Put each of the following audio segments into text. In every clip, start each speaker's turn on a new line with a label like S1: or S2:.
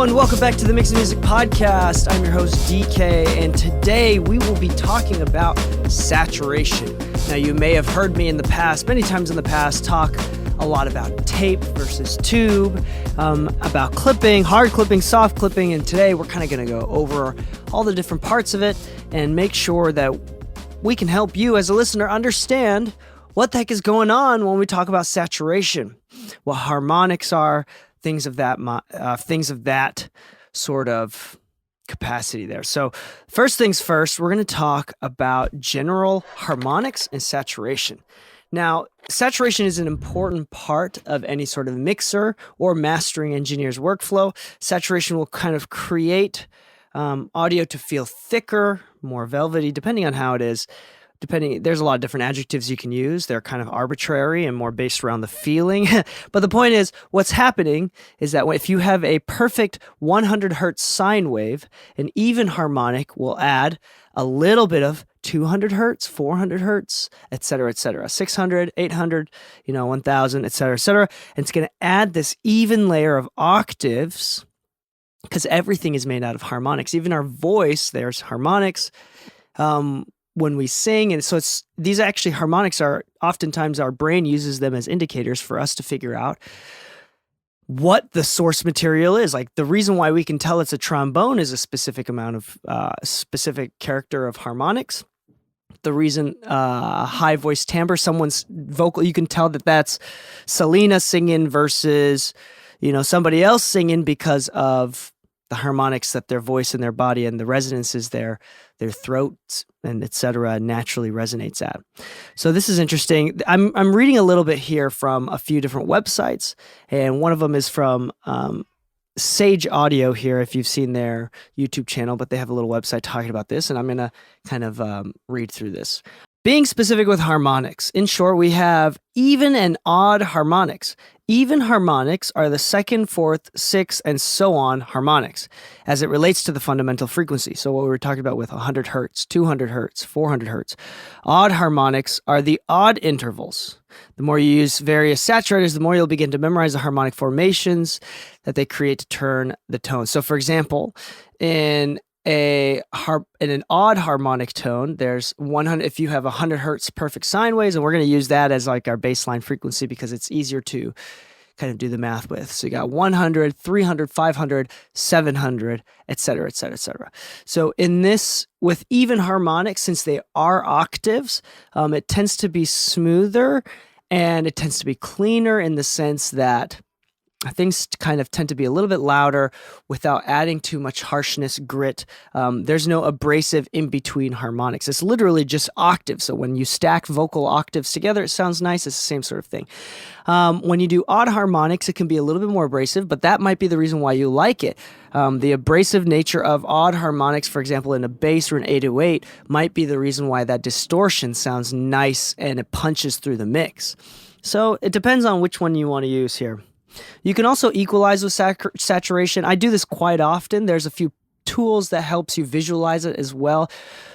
S1: and welcome back to the Mix Music Podcast. I'm your host, Dee Kei, and today we will be talking about saturation. Now, you may have heard me in the past, many times in the past, talk a lot about tape versus tube, about clipping, hard clipping, soft clipping, and today we're kind of going to go over all the different parts of it and make sure that we can help you as a listener understand what the heck is going on when we talk about saturation, what harmonics are, things of that sort of capacity there. So first things first, we're going to talk about general harmonics and saturation. Now, saturation is an important part of any sort of mixer or mastering engineer's workflow. Saturation will kind of create audio to feel thicker, more velvety, depending on how it is. There's a lot of different adjectives you can use. They're kind of arbitrary and more based around the feeling. But the point is, what's happening is that if you have a perfect 100 hertz sine wave, an even harmonic will add a little bit of 200 hertz, 400 hertz, et cetera, 600, 800, 1000, et cetera. And it's going to add this even layer of octaves because everything is made out of harmonics. Even our voice, there's harmonics. When we sing, and so these actually harmonics are oftentimes our brain uses them as indicators for us to figure out what the source material is. Like the reason why we can tell it's a trombone is a specific amount of specific character of harmonics. The reason high voice timbre, someone's vocal, you can tell that that's Selena singing versus somebody else singing because of the harmonics that their voice and their body and the resonances their throats and etc. naturally resonates at. So this is interesting. I'm reading a little bit here from a few different websites, and one of them is from Sage Audio here, if you've seen their YouTube channel, but they have a little website talking about this, and I'm going to kind of read through this. Being specific with harmonics. In short, we have even and odd harmonics. Even harmonics are the second, fourth, sixth, and so on harmonics as it relates to the fundamental frequency. So what we were talking about with 100 hertz, 200 hertz, 400 hertz. Odd harmonics are the odd intervals. The more you use various saturators, the more you'll begin to memorize the harmonic formations that they create to turn the tone. So for example, in an odd harmonic tone, there's 100. If you have 100 hertz perfect sine waves, and we're going to use that as like our baseline frequency because it's easier to kind of do the math with. So you got 100, 300, 500, 700, et cetera. So in this, with even harmonics, since they are octaves, it tends to be smoother and it tends to be cleaner in the sense that things kind of tend to be a little bit louder without adding too much harshness, grit. There's no abrasive in between harmonics. It's literally just octaves. So when you stack vocal octaves together, it sounds nice. It's the same sort of thing. When you do odd harmonics, it can be a little bit more abrasive, but that might be the reason why you like it. The abrasive nature of odd harmonics, for example, in a bass or an 808, might be the reason why that distortion sounds nice and it punches through the mix. So it depends on which one you want to use here. You can also equalize with saturation. I do this quite often. There's a few tools that helps you visualize it as well.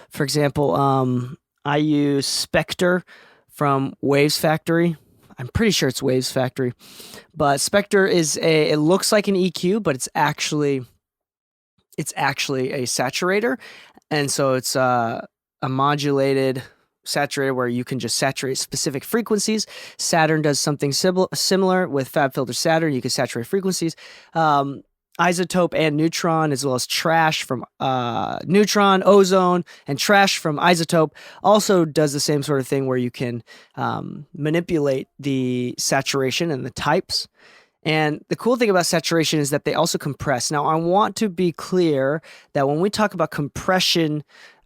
S1: For example, I use Spectre from Waves Factory. I'm pretty sure it's Waves Factory. But Spectre it looks like an EQ, but it's actually a saturator. And so it's a modulated saturator where you can just saturate specific frequencies. Saturn does something similar with FabFilter Saturn. You can saturate frequencies. Isotope and Neutron, as well as Trash from Neutron, Ozone, and Trash from Isotope also does the same sort of thing where you can manipulate the saturation and the types. And the cool thing about saturation is that they also compress. Now, I want to be clear that when we talk about compression,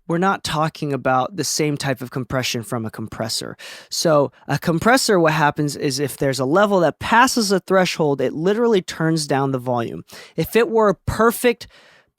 S1: we're not talking about the same type of compression from a compressor. So a compressor, what happens is if there's a level that passes a threshold, it literally turns down the volume. If it were perfect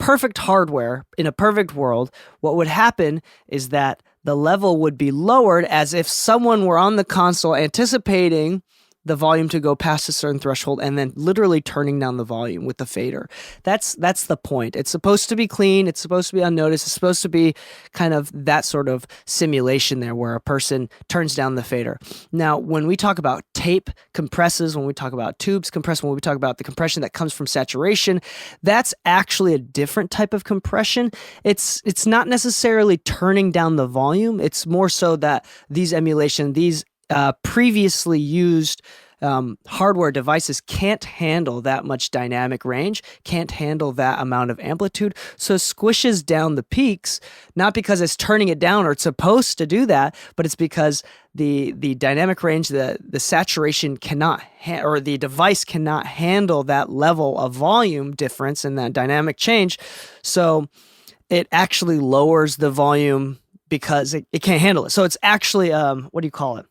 S1: hardware in a perfect world, what would happen is that the level would be lowered as if someone were on the console anticipating the volume to go past a certain threshold and then literally turning down the volume with the fader. That's the point. It's supposed to be clean. It's supposed to be unnoticed. It's supposed to be kind of that sort of simulation there where a person turns down the fader. Now, when we talk about tape compresses, when we talk about tubes compress, when we talk about the compression that comes from saturation, that's actually a different type of compression. It's not necessarily turning down the volume. It's more so that these previously used hardware devices can't handle that much dynamic range, can't handle that amount of amplitude, so it squishes down the peaks, not because it's turning it down or it's supposed to do that, but it's because the dynamic range, the saturation cannot, or the device cannot handle that level of volume difference and that dynamic change, so it actually lowers the volume because it can't handle it. So it's actually, what do you call it?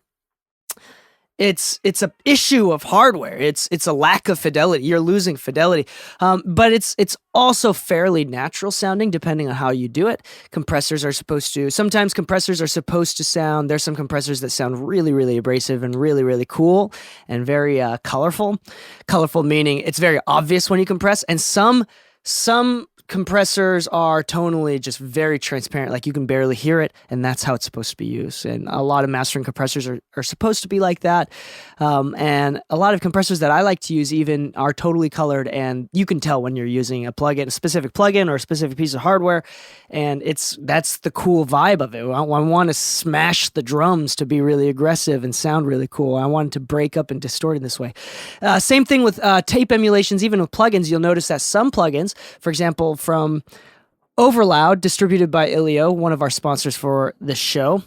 S1: It's a issue of hardware. It's a lack of fidelity. You're losing fidelity, but it's also fairly natural sounding depending on how you do it. Sometimes compressors are supposed to sound. There's some compressors that sound really, really abrasive and really, really cool and very colorful. Colorful meaning it's very obvious when you compress, and some compressors are tonally just very transparent, like you can barely hear it, and that's how it's supposed to be used. And a lot of mastering compressors are supposed to be like that. And a lot of compressors that I like to use even are totally colored, and you can tell when you're using a specific plugin or a specific piece of hardware, and that's the cool vibe of it. I want to smash the drums to be really aggressive and sound really cool. I want it to break up and distort in this way. Same thing with tape emulations. Even with plugins, you'll notice that some plugins, for example, from Overloud, distributed by Ilio, one of our sponsors for the show,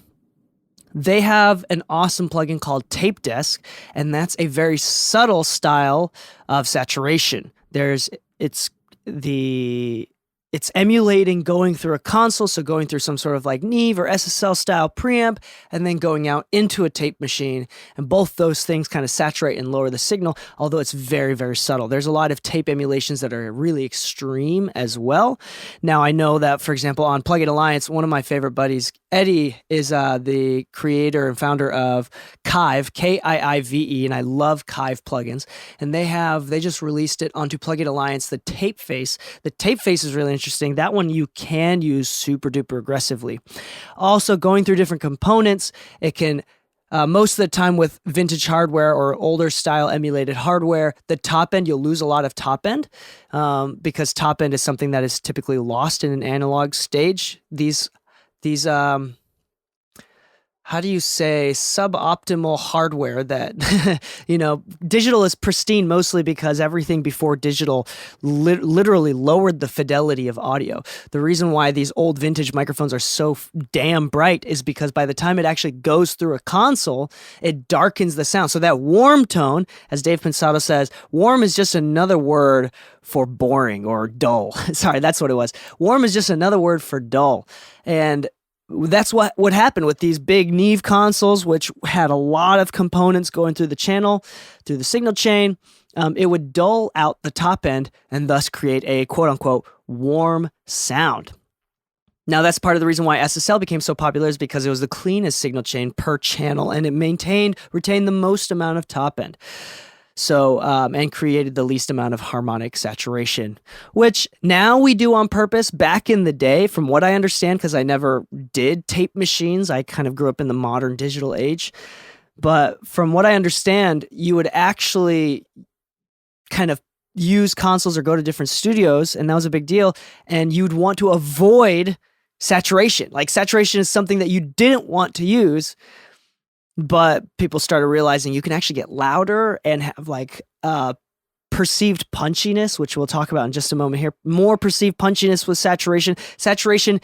S1: they have an awesome plugin called Tape Desk, and that's a very subtle style of saturation. It's emulating going through a console, so going through some sort of like Neve or SSL style preamp, and then going out into a tape machine. And both those things kind of saturate and lower the signal, although it's very, very subtle. There's a lot of tape emulations that are really extreme as well. Now, I know that, for example, on Plugin Alliance, one of my favorite buddies, Eddie, is the creator and founder of Kive, Kiive, and I love Kive plugins. And they just released it onto Plugin Alliance, the tape face. The tape face is really interesting. That one you can use super duper aggressively. Also, going through different components, it can most of the time with vintage hardware or older style emulated hardware, the top end, you'll lose a lot of top end because top end is something that is typically lost in an analog stage. These how do you say, suboptimal hardware that, digital is pristine mostly because everything before digital literally lowered the fidelity of audio. The reason why these old vintage microphones are so damn bright is because by the time it actually goes through a console, it darkens the sound. So that warm tone, as Dave Pensado says, warm is just another word for boring or dull. Sorry, that's what it was. Warm is just another word for dull. And that's what happened with these big Neve consoles, which had a lot of components going through the channel, through the signal chain. It would dull out the top end and thus create a quote-unquote warm sound. Now, that's part of the reason why SSL became so popular is because it was the cleanest signal chain per channel, and it retained the most amount of top end. So, and created the least amount of harmonic saturation, which now we do on purpose. Back in the day, from what I understand, because I never did tape machines, I kind of grew up in the modern digital age. But from what I understand, you would actually kind of use consoles or go to different studios, and that was a big deal. And you'd want to avoid saturation. Like saturation is something that you didn't want to use. But people started realizing you can actually get louder and have like perceived punchiness, which we'll talk about in just a moment here. More perceived punchiness with saturation. Saturation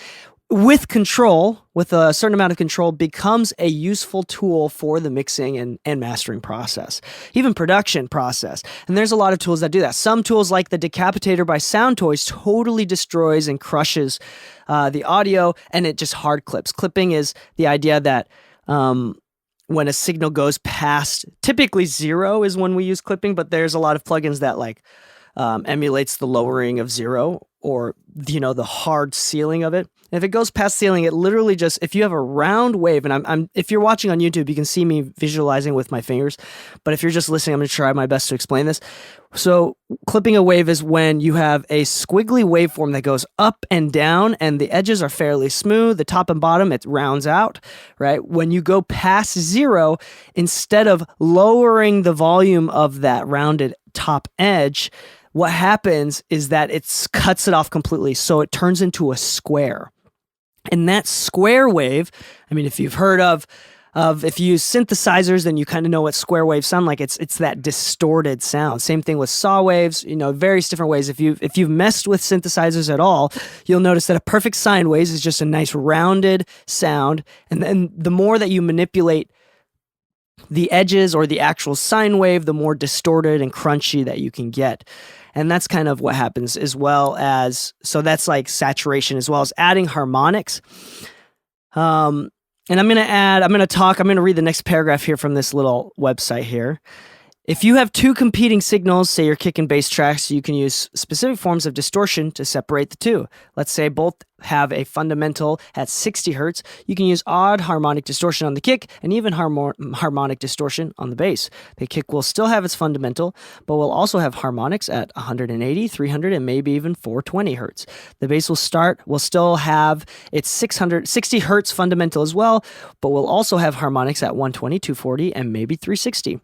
S1: with control, with a certain amount of control, becomes a useful tool for the mixing and mastering process, even production process. And there's a lot of tools that do that. Some tools like the Decapitator by Sound Toys totally destroys and crushes the audio, and it just hard clips. Clipping is the idea that when a signal goes past, typically 0 is when we use clipping, but there's a lot of plugins that like emulates the lowering of zero, or the hard ceiling of it. And if it goes past ceiling, it literally just, if you have a round wave, and I'm if you're watching on YouTube, you can see me visualizing with my fingers, but if you're just listening, I'm going to try my best to explain this. So clipping a wave is when you have a squiggly waveform that goes up and down, and the edges are fairly smooth. The top and bottom, it rounds out, right? When you go past zero, instead of lowering the volume of that rounded top edge, what happens is that it cuts it off completely. So it turns into a square. And that square wave, I mean, if you've heard of if you use synthesizers, then you kind of know what square waves sound like. It's that distorted sound. Same thing with saw waves, various different ways. If you've messed with synthesizers at all, you'll notice that a perfect sine wave is just a nice rounded sound. And then the more that you manipulate the edges or the actual sine wave, the more distorted and crunchy that you can get. And that's kind of what happens, as well as, so that's like saturation, as well as adding harmonics. And I'm going to read the next paragraph here from this little website here. If you have two competing signals, say your kick and bass tracks, you can use specific forms of distortion to separate the two. Let's say both have a fundamental at 60 hertz. You can use odd harmonic distortion on the kick and even harmonic distortion on the bass. The kick will still have its fundamental, but will also have harmonics at 180, 300, and maybe even 420 hertz. The bass will still have its 60 hertz fundamental as well, but will also have harmonics at 120, 240, and maybe 360.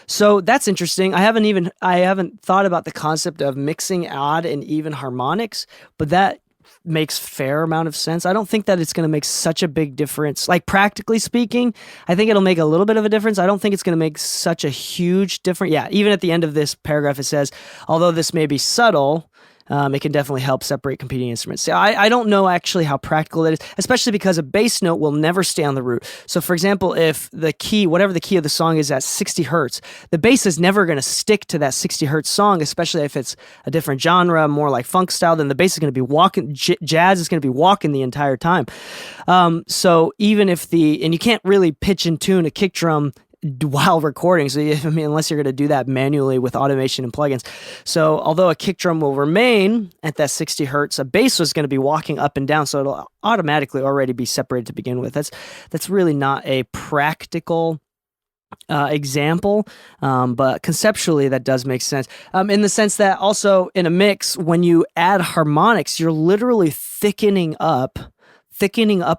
S1: So that's interesting. I haven't thought about the concept of mixing odd and even harmonics, but that makes fair amount of sense. I don't think that it's going to make such a big difference. Like, practically speaking, I think it'll make a little bit of a difference. I don't think it's going to make such a huge difference. Yeah, even at the end of this paragraph, it says, although this may be subtle, it can definitely help separate competing instruments. So I don't know actually how practical it is, especially because a bass note will never stay on the root. So for example, if the key, whatever the key of the song is at 60 hertz, the bass is never going to stick to that 60 hertz song, especially if it's a different genre, more like funk style, then the bass is going to be walking, jazz is going to be walking the entire time. So even if and you can't really pitch and tune a kick drum while recording. So, unless you're going to do that manually with automation and plugins. So, although a kick drum will remain at that 60 hertz, a bass is going to be walking up and down. So, it'll automatically already be separated to begin with. That's really not a practical example, but conceptually that does make sense. In the sense that also in a mix, when you add harmonics, you're literally thickening up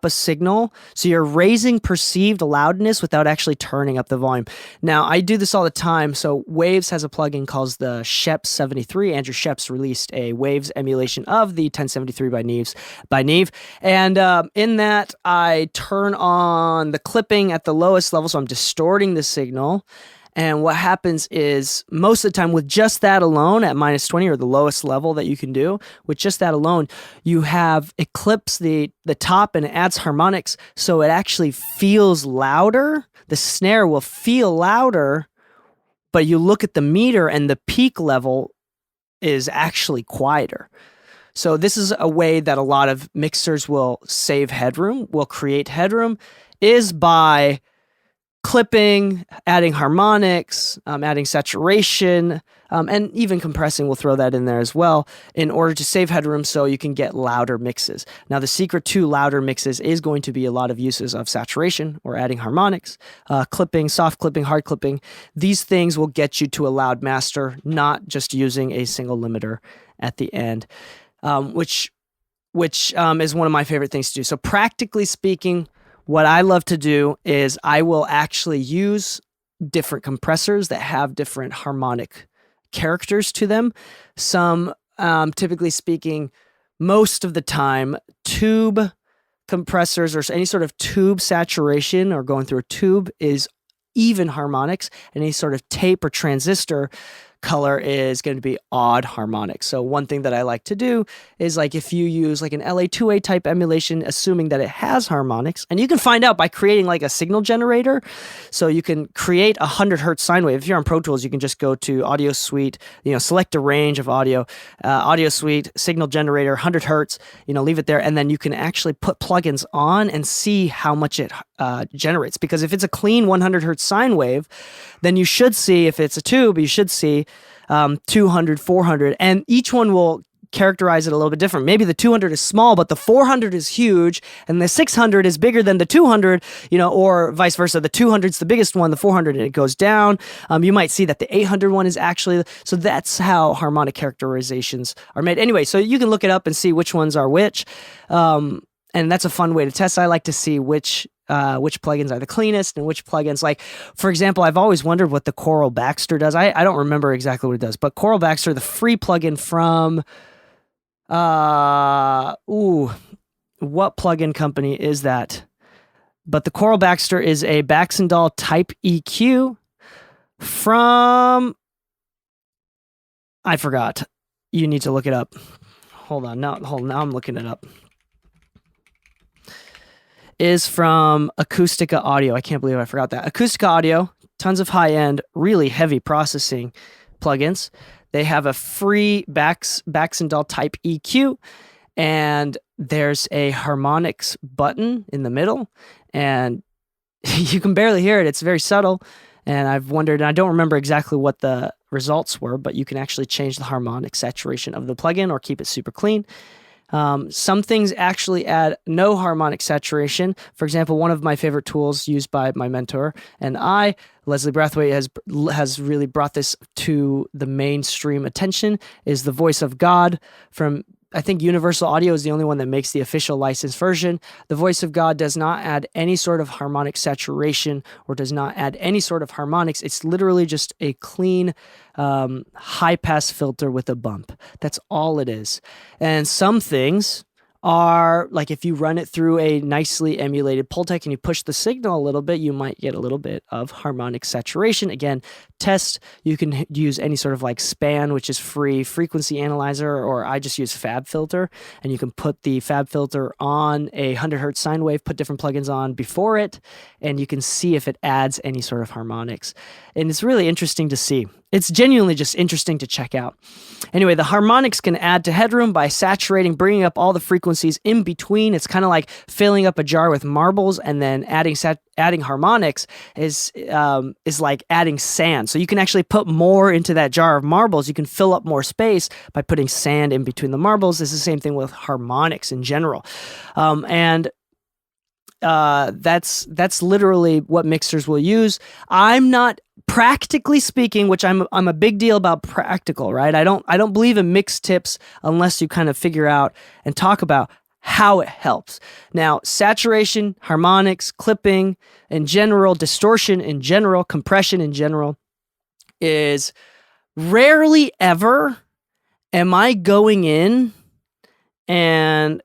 S1: a signal, so you're raising perceived loudness without actually turning up the volume. Now, I do this all the time. So Waves has a plugin called the Sheps 73. Andrew Sheps released a Waves emulation of the 1073 by Neve. And in that, I turn on the clipping at the lowest level, so I'm distorting the signal. And what happens is, most of the time with just that alone at minus 20, or the lowest level that you can do, with just that alone, it clips the top and it adds harmonics, so it actually feels louder. The snare will feel louder, but you look at the meter and the peak level is actually quieter. So this is a way that a lot of mixers will save headroom, will create headroom, is by clipping, adding harmonics, adding saturation, and even compressing. We'll throw that in there as well in order to save headroom so you can get louder mixes. Now, the secret to louder mixes is going to be a lot of uses of saturation or adding harmonics, clipping, soft clipping, hard clipping. These things will get you to a loud master, not just using a single limiter at the end, which is one of my favorite things to do. So practically speaking, what I love to do is I will actually use different compressors that have different harmonic characters to them. Some, typically speaking, most of the time, tube compressors or any sort of tube saturation or going through a tube is even harmonics, and any sort of tape or transistor color is going to be odd harmonics. So one thing that I like to do is, like, if you use like an LA2A type emulation, assuming that it has harmonics, and you can find out by creating like a signal generator. So you can create 100 hertz sine wave. If you're on Pro Tools, you can just go to Audio Suite, select a range of audio, Audio Suite, signal generator, 100 hertz, leave it there. And then you can actually put plugins on and see how much it generates. Because if it's a clean 100 hertz sine wave, then you should see, if it's a tube, you should see 200, 400, and each one will characterize it a little bit different. Maybe the 200 is small, but the 400 is huge, and the 600 is bigger than the 200, or vice versa. The 200 is the biggest one, the 400, and it goes down. You might see that the 800 one is actually, so that's how harmonic characterizations are made. Anyway, so you can look it up and see which ones are which, and that's a fun way to test. I like to see which plugins are the cleanest and which plugins, like, for example, I've always wondered what the Choral Baxter does. I don't remember exactly what it does, but Choral Baxter, the free plugin from what plugin company is that? But the Choral Baxter is a Baxandall type EQ from, I forgot. You need to look it up. Hold on, now I'm looking it up. Is from Acoustica Audio. I can't believe I forgot that. Acoustica Audio, tons of high-end, really heavy processing plugins. They have a free Baxandall type EQ, and there's a harmonics button in the middle, and you can barely hear it. It's very subtle, and I've wondered, and I don't remember exactly what the results were, but you can actually change the harmonic saturation of the plugin or keep it super clean. Some things actually add no harmonic saturation. For example, one of my favorite tools used by my mentor and Leslie Brathwaite, has really brought this to the mainstream attention, is the Voice of God from, I think Universal Audio is the only one that makes the official licensed version. The Voice of God does not add any sort of harmonic saturation or does not add any sort of harmonics. It's literally just a clean high-pass filter with a bump. That's all it is. And some things are, like if you run it through a nicely emulated Pultec and you push the signal a little bit, you might get a little bit of harmonic saturation. Again, test. You can use any sort of like SPAN, which is free frequency analyzer, or I just use FabFilter, and you can put the FabFilter on a 100 hertz sine wave, put different plugins on before it, and you can see if it adds any sort of harmonics. And it's really interesting to see. It's genuinely just interesting to check out. Anyway, the harmonics can add to Headroom by saturating, bringing up all the frequencies in between. It's kind of like filling up a jar with marbles, and then adding harmonics is like adding sand. So you can actually put more into that jar of marbles. You can fill up more space by putting sand in between the marbles. It's the same thing with harmonics in general. That's literally what mixers will use. I'm not, practically speaking, which I'm a big deal about practical, right? I don't believe in mix tips unless you kind of figure out and talk about how it helps. Now, saturation, harmonics, clipping in general, distortion in general, compression in general, is rarely ever am I going in and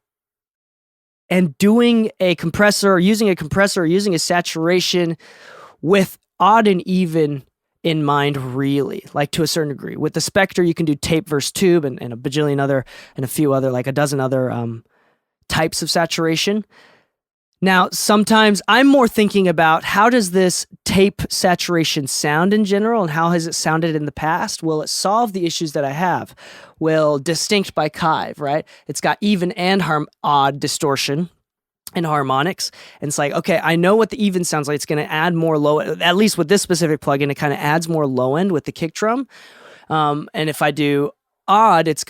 S1: doing a compressor or using a compressor or using a saturation with odd and even in mind, really, like to a certain degree. With the Spectre, you can do tape versus tube and a bajillion other, and a few other, like a dozen other types of saturation. Now, sometimes I'm more thinking about how does this tape saturation sound in general, and how has it sounded in the past? Will it solve the issues that I have? Will Distinct by Kive, right? It's got even and odd distortion and harmonics. And it's like, okay, I know what the even sounds like. It's going to add more low, at least with this specific plugin, it kind of adds more low end with the kick drum. And if I do odd, it's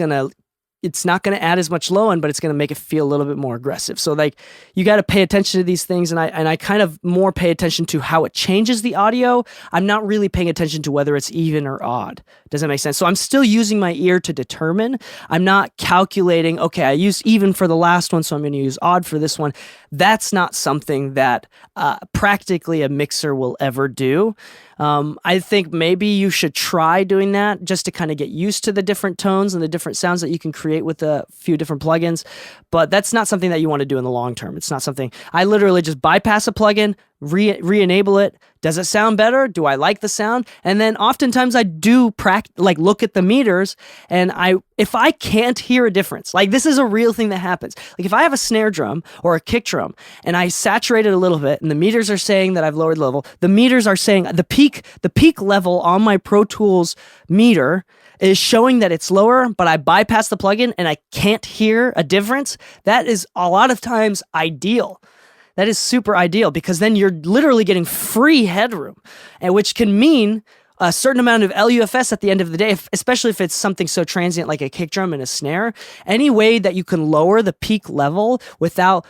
S1: not going to add as much low end, but it's going to make it feel a little bit more aggressive. So like, you got to pay attention to these things. And I kind of more pay attention to how it changes the audio. I'm not really paying attention to whether it's even or odd. Does that make sense? So I'm still using my ear to determine. I'm not calculating, okay, I used even for the last one, so I'm going to use odd for this one. That's not something that practically a mixer will ever do. I think maybe you should try doing that just to kind of get used to the different tones and the different sounds that you can create with a few different plugins. But that's not something that you want to do in the long term. It's not something, I literally just bypass a plugin, re-enable it. Does it sound better? Do I like the sound? And then oftentimes I do look at the meters, and if I can't hear a difference, like this is a real thing that happens. Like if I have a snare drum or a kick drum and I saturate it a little bit and the meters are saying that I've lowered the level, the meters are saying the peak level on my Pro Tools meter is showing that it's lower, but I bypass the plugin and I can't hear a difference. That is a lot of times ideal. That is super ideal, because then you're literally getting free headroom, and which can mean a certain amount of LUFS at the end of the day, especially if it's something so transient like a kick drum and a snare. Any way that you can lower the peak level without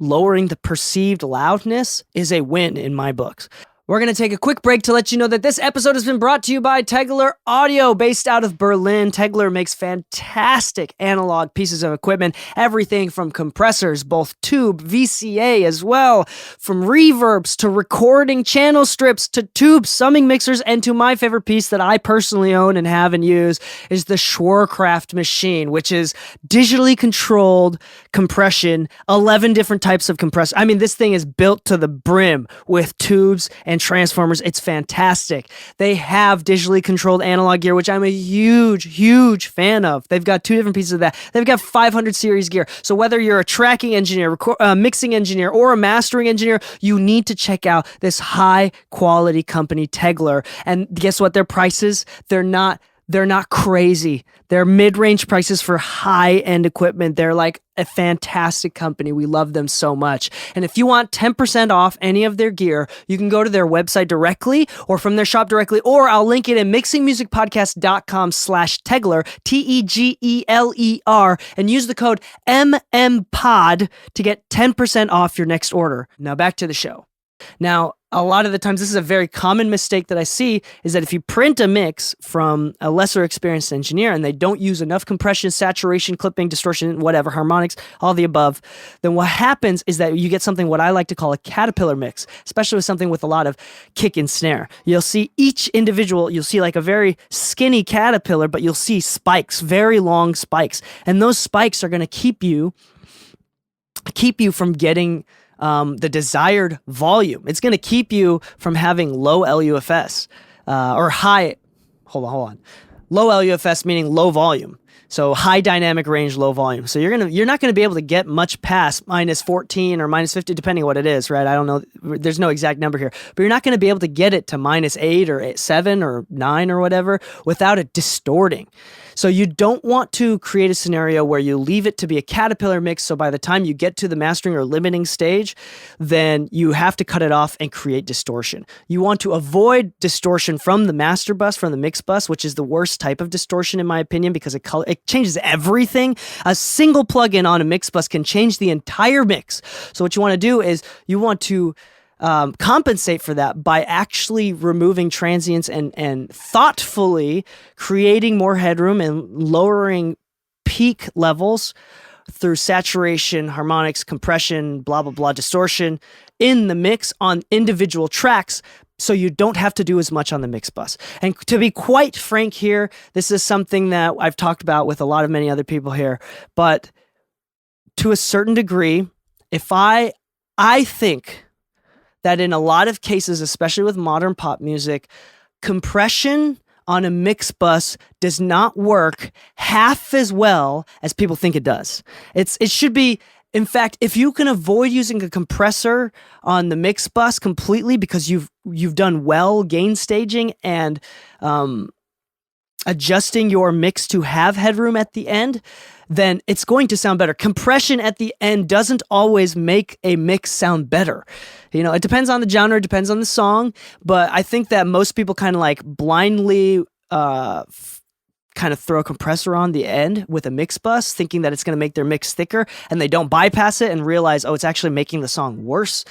S1: lowering the perceived loudness is a win in my books. We're going to take a quick break to let you know that this episode has been brought to you by Tegeler Audio, based out of Berlin. Tegeler makes fantastic analog pieces of equipment, everything from compressors, both tube, VCA as well, from reverbs to recording channel strips to tubes, summing mixers, and to my favorite piece that I personally own and have and use is the Schwerkraft machine, which is digitally controlled compression, 11 different types of compressor. I mean, this thing is built to the brim with tubes and transformers. It's fantastic. They have digitally controlled analog gear, which I'm a huge fan of. They've got 2 different pieces of that. They've got 500 series gear. So whether you're a tracking engineer, mixing engineer, or a mastering engineer, you need to check out this high quality company, Tegeler. And guess what? Their prices, they're not crazy. They're mid-range prices for high-end equipment. They're like a fantastic company. We love them so much. And if you want 10% off any of their gear, you can go to their website directly or from their shop directly, or I'll link it in mixingmusicpodcast.com/Tegeler, Tegeler, and use the code MMPOD to get 10% off your next order. Now back to the show. Now, a lot of the times, this is a very common mistake that I see, is that if you print a mix from a lesser experienced engineer and they don't use enough compression, saturation, clipping, distortion, whatever, harmonics, all the above, then what happens is that you get something what I like to call a caterpillar mix, especially with something with a lot of kick and snare. You'll see each individual, you'll see like a very skinny caterpillar, but you'll see spikes, very long spikes. And those spikes are going to keep you from getting the desired volume. It's going to keep you from having low LUFS or high. Hold on. Low LUFS meaning low volume. So high dynamic range, low volume. So you're not going to be able to get much past minus 14 or minus 50, depending on what it is, right? I don't know. There's no exact number here, but you're not going to be able to get it to minus 8 or 7 or 9 or whatever without it distorting. So you don't want to create a scenario where you leave it to be a caterpillar mix. So by the time you get to the mastering or limiting stage, then you have to cut it off and create distortion. You want to avoid distortion from the master bus, from the mix bus, which is the worst type of distortion in my opinion, because it changes everything. A single plugin on a mix bus can change the entire mix. So what you want to do is you want to compensate for that by actually removing transients and thoughtfully creating more headroom and lowering peak levels through saturation, harmonics, compression, blah, blah, blah, distortion in the mix on individual tracks, so you don't have to do as much on the mix bus. And to be quite frank here, this is something that I've talked about with a lot of many other people here, but to a certain degree, if I think that in a lot of cases, especially with modern pop music, compression on a mix bus does not work half as well as people think it does. It should be, in fact, if you can avoid using a compressor on the mix bus completely because you've done well gain staging and adjusting your mix to have headroom at the end, then it's going to sound better. Compression at the end doesn't always make a mix sound better. You know, it depends on the genre, it depends on the song, but I think that most people kind of like blindly kind of throw a compressor on the end with a mix bus, thinking that it's going to make their mix thicker, and they don't bypass it and realize, oh, it's actually making the song worse.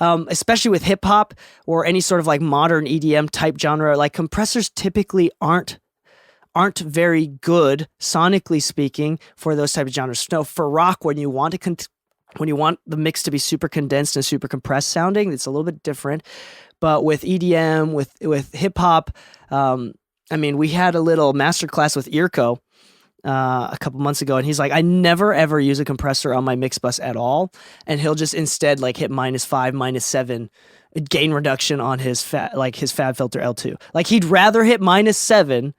S1: Especially with hip hop or any sort of like modern EDM type genre, like compressors typically aren't very good sonically speaking for those type of genres. No, for rock, when you want the mix to be super condensed and super compressed sounding, it's a little bit different. But with EDM, with hip hop, I mean, we had a little masterclass with Irko a couple months ago, and he's like, I never ever use a compressor on my mix bus at all, and he'll just instead like hit -5, -7 gain reduction on his fab filter L2. Like he'd rather hit -7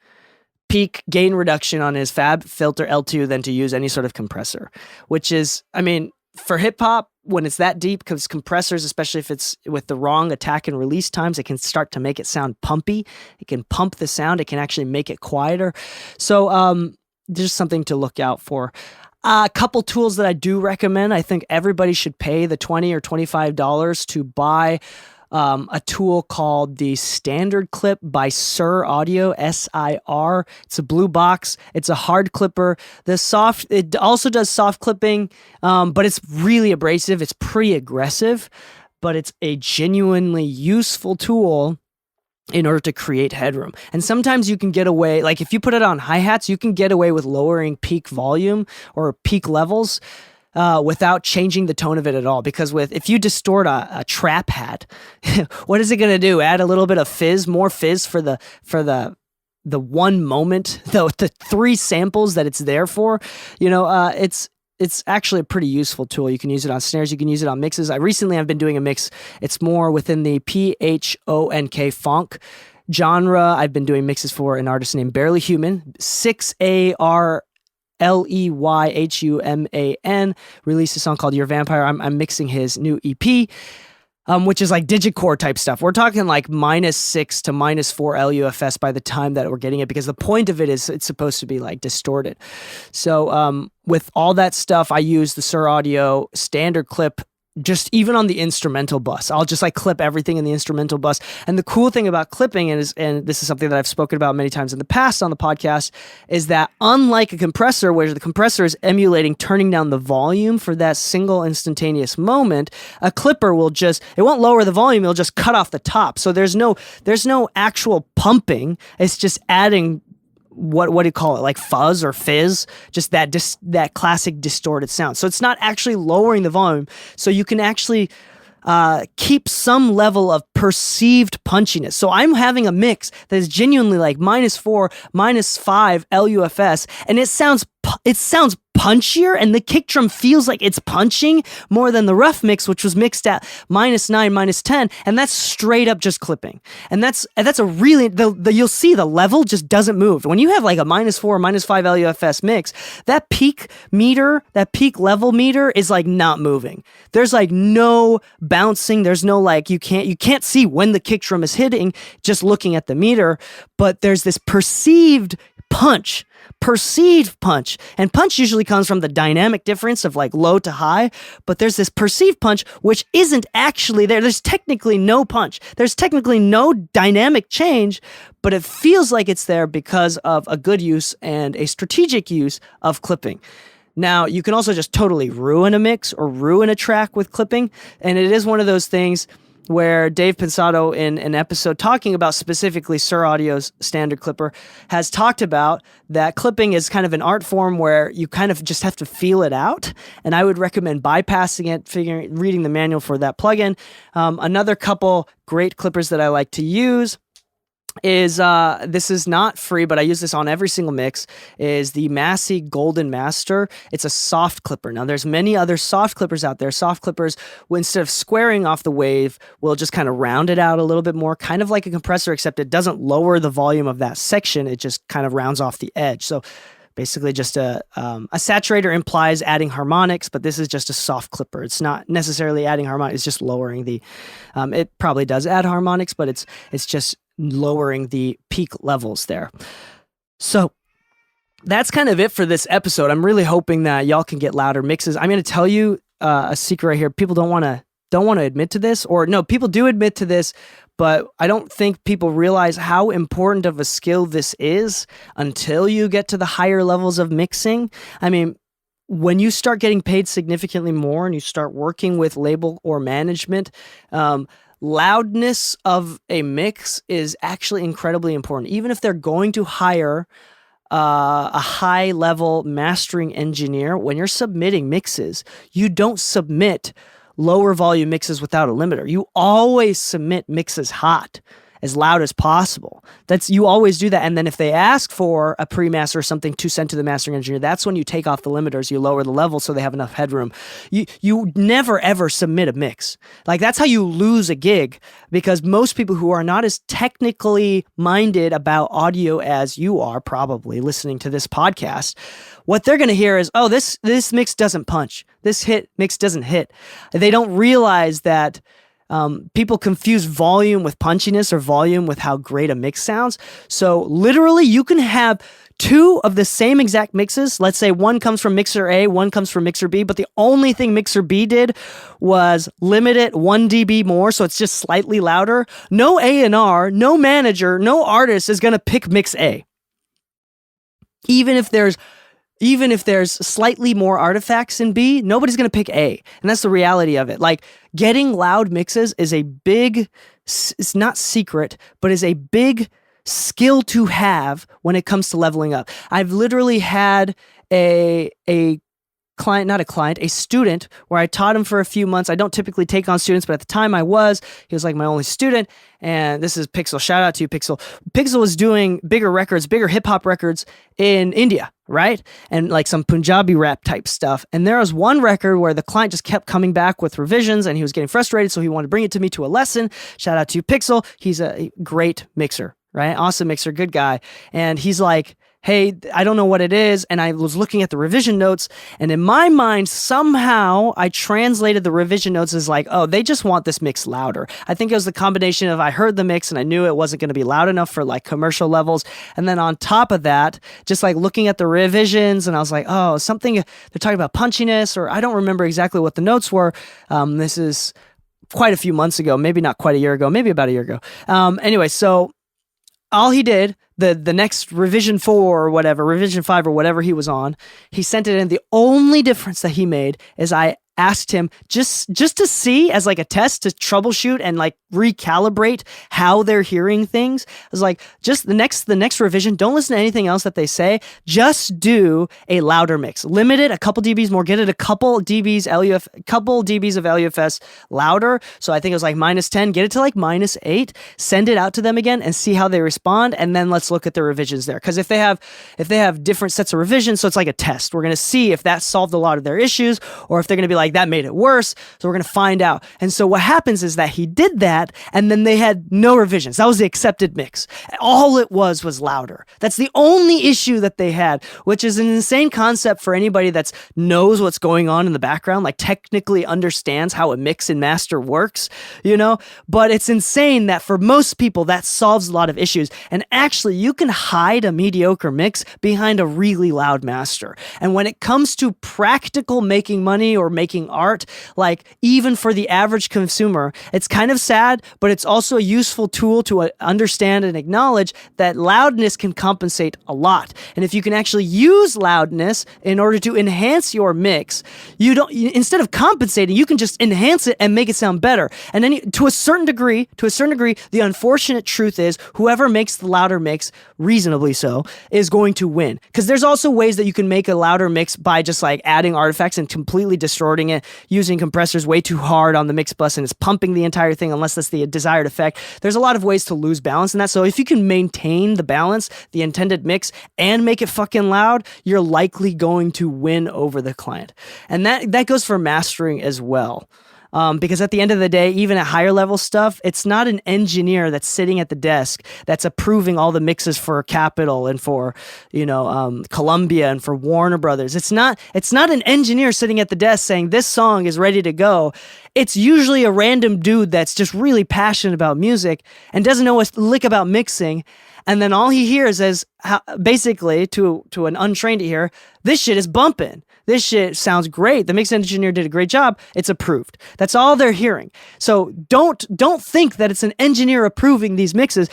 S1: peak gain reduction on his fab filter L2 than to use any sort of compressor, which is, I mean, for hip hop, when it's that deep, because compressors, especially if it's with the wrong attack and release times, it can start to make it sound pumpy. It can pump the sound. It can actually make it quieter. So there's something to look out for. A couple tools that I do recommend. I think everybody should pay the $20 or $25 to buy a tool called the Standard Clip by Sir Audio, SIR. It's a blue box. It's a hard clipper. It also does soft clipping, but it's really abrasive. It's pretty aggressive, but it's a genuinely useful tool in order to create headroom. And sometimes you can get away, like if you put it on hi-hats, you can get away with lowering peak volume or peak levels without changing the tone of it at all. Because if you distort a trap hat, what is it going to do? Add a little bit of fizz, more fizz for the one moment, the 3 samples that it's there for. It's actually a pretty useful tool. You can use it on snares. You can use it on mixes. I've been doing a mix. It's more within the PHONK funk genre. I've been doing mixes for an artist named Barely Human, 6ARLEYHUMAN, released a song called Your Vampire. I'm mixing his new EP, which is like digicore type stuff. We're talking like -6 to -4 LUFS by the time that we're getting it, because the point of it is it's supposed to be like distorted. So with all that stuff, I use the Sir Audio Standard Clip just even on the instrumental bus. I'll just like clip everything in the instrumental bus. And the cool thing about clipping and this is something that I've spoken about many times in the past on the podcast, is that unlike a compressor, where the compressor is emulating turning down the volume for that single instantaneous moment, a clipper it won't lower the volume, it'll just cut off the top. So there's no actual pumping. It's just adding what do you call it, like fuzz or fizz, just that classic distorted sound. So it's not actually lowering the volume, so you can actually keep some level of perceived punchiness. So I'm having a mix that is genuinely like -4, -5 LUFS, and it sounds punchier, and the kick drum feels like it's punching more than the rough mix, which was mixed at -9, -10, and that's straight up just clipping. And that's a really, you'll see the level just doesn't move. When you have like a -4, -5 LUFS mix, that peak level meter is like not moving. There's like no bouncing. There's no like, you can't see when the kick drum is hitting just looking at the meter, but there's this perceived punch. And punch usually comes from the dynamic difference of like low to high, but there's this perceived punch which isn't actually there. There's technically no punch. There's technically no dynamic change, but it feels like it's there because of a good use and a strategic use of clipping. Now, you can also just totally ruin a mix or ruin a track with clipping, and it is one of those things where Dave Pensado, in an episode talking about specifically Sir Audio's Standard Clipper, has talked about that clipping is kind of an art form where you kind of just have to feel it out. And I would recommend bypassing it, reading the manual for that plugin. Another couple great clippers that I like to use is, this is not free, but I use this on every single mix, is the Massey Golden Master. It's a soft clipper. Now, there's many other soft clippers out there. Soft clippers, instead of squaring off the wave, will just kind of round it out a little bit more, kind of like a compressor, except it doesn't lower the volume of that section. It just kind of rounds off the edge. So basically just a saturator implies adding harmonics, but this is just a soft clipper. It's not necessarily adding harmonics. It's just lowering the, it probably does add harmonics, but it's just lowering the peak levels there. So that's kind of it for this episode. I'm really hoping that y'all can get louder mixes. I'm going to tell you a secret right here. People don't want to admit to this, or no, people do admit to this, but I don't think people realize how important of a skill this is until you get to the higher levels of mixing. I mean, when you start getting paid significantly more and you start working with label or management, loudness of a mix is actually incredibly important. Even if they're going to hire a high-level mastering engineer, when you're submitting mixes, you don't submit lower volume mixes without a limiter. You always submit mixes hot, as loud as possible. You always do that. And then if they ask for a pre-master or something to send to the mastering engineer, that's when you take off the limiters, you lower the level so they have enough headroom. You never ever submit a mix. Like, that's how you lose a gig, because most people who are not as technically minded about audio as you are, probably listening to this podcast, what they're going to hear is, oh, this mix doesn't punch. This mix doesn't hit. They don't realize that people confuse volume with punchiness or volume with how great a mix sounds. So literally, you can have two of the same exact mixes, let's say one comes from mixer A, one comes from mixer B, but the only thing mixer B did was limit it 1 dB more, so it's just slightly louder. No A&R, no manager, no artist is going to pick mix A. Even if there's slightly more artifacts in B, nobody's going to pick A. And that's the reality of it. Like, getting loud mixes is a big, it's not secret, but is a big skill to have when it comes to leveling up. I've literally had a student where I taught him for a few months. I don't typically take on students, but at the time I was. He was like my only student. And this is Pixel. Shout out to you, Pixel. Pixel was doing bigger records, bigger hip hop records in India, right? And like some Punjabi rap type stuff. And there was one record where the client just kept coming back with revisions and he was getting frustrated. So he wanted to bring it to me to a lesson. Shout out to you, Pixel. He's a great mixer, right? Awesome mixer, good guy. And he's like, hey, I don't know what it is. And I was looking at the revision notes, and in my mind, somehow I translated the revision notes as like, oh, they just want this mix louder. I think it was the combination of I heard the mix and I knew it wasn't going to be loud enough for like commercial levels. And then on top of that, just like looking at the revisions, and I was like, oh, something, they're talking about punchiness, or I don't remember exactly what the notes were. This is quite a few months ago, maybe not quite a year ago, maybe about a year ago. Anyway, so all he did, the next revision 4 or whatever, revision 5 or whatever he was on, he sent it in. The only difference that he made is I asked him just to see, as like a test to troubleshoot and like recalibrate how they're hearing things. I was like, just the next revision, don't listen to anything else that they say. Just do a louder mix. Limit it a couple dBs more. Get it a couple dBs of LUFS louder. So I think it was like -10. Get it to like -8. Send it out to them again and see how they respond. And then let's look at the revisions there. Because if they have different sets of revisions, so it's like a test. We're gonna see if that solved a lot of their issues, or if they're gonna be like, that made it worse. So we're going to find out. And so what happens is that he did that, and then they had no revisions. That was the accepted mix. All it was louder. That's the only issue that they had, which is an insane concept for anybody that knows what's going on in the background, like technically understands how a mix and master works, you know? But it's insane that for most people, that solves a lot of issues. And actually, you can hide a mediocre mix behind a really loud master. And when it comes to practical making money or making art, like even for the average consumer, it's kind of sad, but it's also a useful tool to understand and acknowledge that loudness can compensate a lot. And if you can actually use loudness in order to enhance your mix, instead of compensating, you can just enhance it and make it sound better. And then to a certain degree, the unfortunate truth is whoever makes the louder mix, reasonably so, is going to win. Because there's also ways that you can make a louder mix by just like adding artifacts and completely distorting it, using compressors way too hard on the mix bus, and it's pumping the entire thing unless that's the desired effect. There's a lot of ways to lose balance in that. So if you can maintain the balance, the intended mix, and make it fucking loud, you're likely going to win over the client. And that goes for mastering as well. Because at the end of the day, even at higher level stuff, it's not an engineer that's sitting at the desk that's approving all the mixes for Capitol and for, Columbia and for Warner Brothers. It's not an engineer sitting at the desk saying this song is ready to go. It's usually a random dude that's just really passionate about music and doesn't know a lick about mixing. And then all he hears is basically to an untrained ear, this shit is bumping. This shit sounds great. The mix engineer did a great job. It's approved. That's all they're hearing. So don't think that it's an engineer approving these mixes,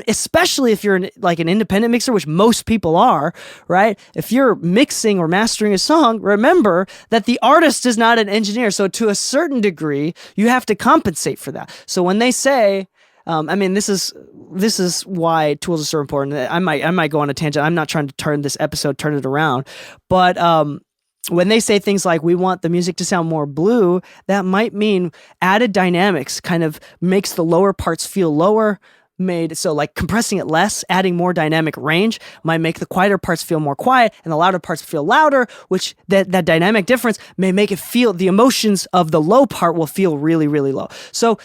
S1: especially if you're an independent mixer, which most people are, right? If you're mixing or mastering a song, remember that the artist is not an engineer. So to a certain degree, you have to compensate for that. So when they say, this is why tools are so important. I might go on a tangent. I'm not trying to turn it around, but when they say things like, we want the music to sound more blue, that might mean added dynamics kind of makes the lower parts feel lower, so like compressing it less, adding more dynamic range might make the quieter parts feel more quiet and the louder parts feel louder, which that dynamic difference may make it feel, the emotions of the low part will feel really, really low. So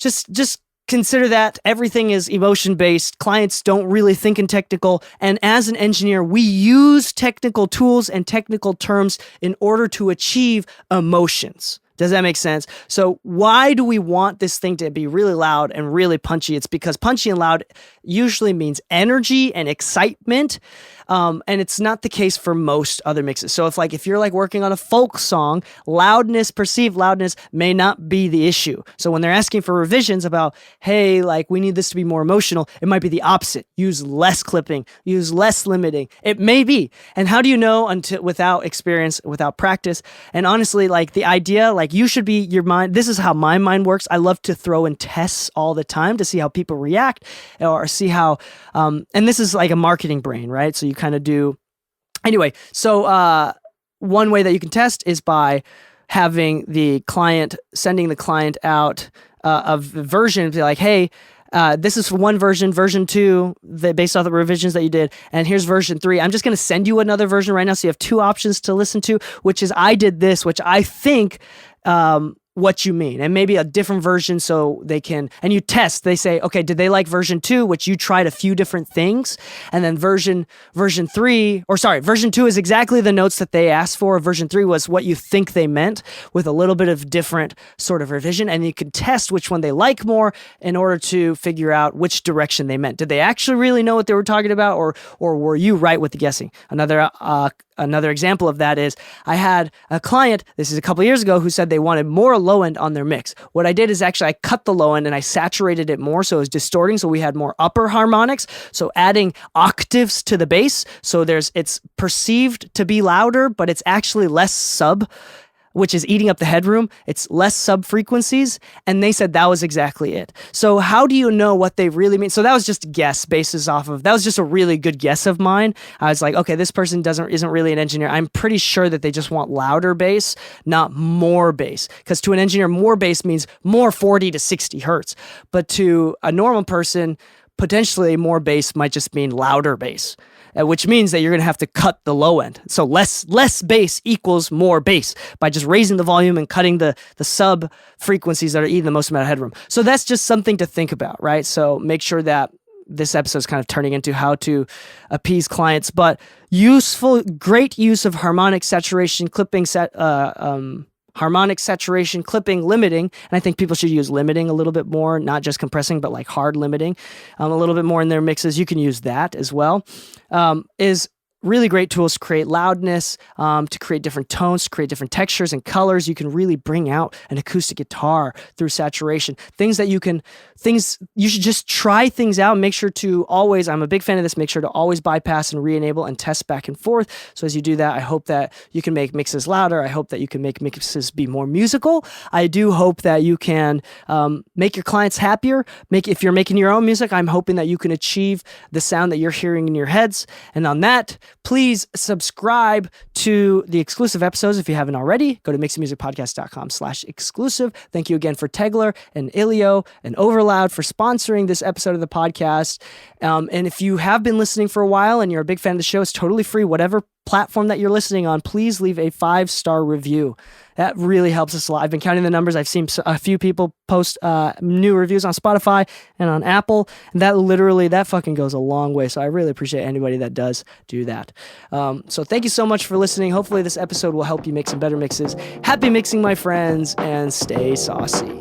S1: just consider that everything is emotion-based. Clients don't really think in technical. And as an engineer, we use technical tools and technical terms in order to achieve emotions, Does that make sense? So why do we want this thing to be really loud and really punchy? It's because punchy and loud usually means energy and excitement. And it's not the case for most other mixes. So if you're working on a folk song, perceived loudness may not be the issue. So when they're asking for revisions about, hey, we need this to be more emotional, it might be the opposite. Use less clipping, use less limiting. It may be. And how do you know without experience, without practice? And honestly, the idea, you should be your mind. This is how my mind works. I love to throw in tests all the time to see how people react or see how, and this is like a marketing brain, right? So you kind of do. Anyway, so one way that you can test is by sending the client out a version, be like, hey, this is for one version 2, based off the revisions that you did, and here's version 3. I'm just going to send you another version right now, so you have 2 options to listen to, which is I did this, which I think what you mean, and maybe a different version so they can, and you test, they say, okay, did they like version 2, which you tried a few different things, and then version 2 is exactly the notes that they asked for. Version 3 was what you think they meant with a little bit of different sort of revision, and you can test which one they like more in order to figure out which direction they meant. Did they actually really know what they were talking about, or were you right with the guessing? Another example of that is I had a client, this is a couple years ago, who said they wanted more low end on their mix. What I did is actually I cut the low end and I saturated it more, so it was distorting, so we had more upper harmonics, so adding octaves to the bass, so it's perceived to be louder, but it's actually less sub, which is eating up the headroom. It's less sub frequencies. And they said that was exactly it. So how do you know what they really mean? So that was just a guess that was just a really good guess of mine. I was like, okay, this person isn't really an engineer. I'm pretty sure that they just want louder bass, not more bass. Because to an engineer, more bass means more 40 to 60 hertz. But to a normal person, potentially more bass might just mean louder bass, which means that you're going to have to cut the low end. So less bass equals more bass by just raising the volume and cutting the sub frequencies that are eating the most amount of headroom. So that's just something to think about, right? So make sure that this episode is kind of turning into how to appease clients, but great use of harmonic saturation, harmonic saturation, clipping, limiting, and I think people should use limiting a little bit more, not just compressing, but hard limiting a little bit more in their mixes. You can use that as well. Is really great tools to create loudness, to create different tones, to create different textures and colors. You can really bring out an acoustic guitar through saturation. You should just try things out. Make sure to always, I'm a big fan of this, make sure to always bypass and re-enable and test back and forth. So as you do that, I hope that you can make mixes louder. I hope that you can make mixes be more musical. I do hope that you can make your clients happier. If you're making your own music, I'm hoping that you can achieve the sound that you're hearing in your heads. And on that, please subscribe to the exclusive episodes if you haven't already. Go to mixingmusicpodcast.com/exclusive. Thank you again for Tegler and Ilio and Overloud for sponsoring this episode of the podcast. And if you have been listening for a while and you're a big fan of the show, it's totally free. Whatever platform that you're listening on, please leave a 5-star review. That really helps us a lot. I've been counting the numbers. I've seen a few people post new reviews on Spotify and on Apple, and that fucking goes a long way. So I really appreciate anybody that does do that. So thank you so much for listening. Hopefully this episode will help you make some better mixes. Happy mixing, my friends, and stay saucy.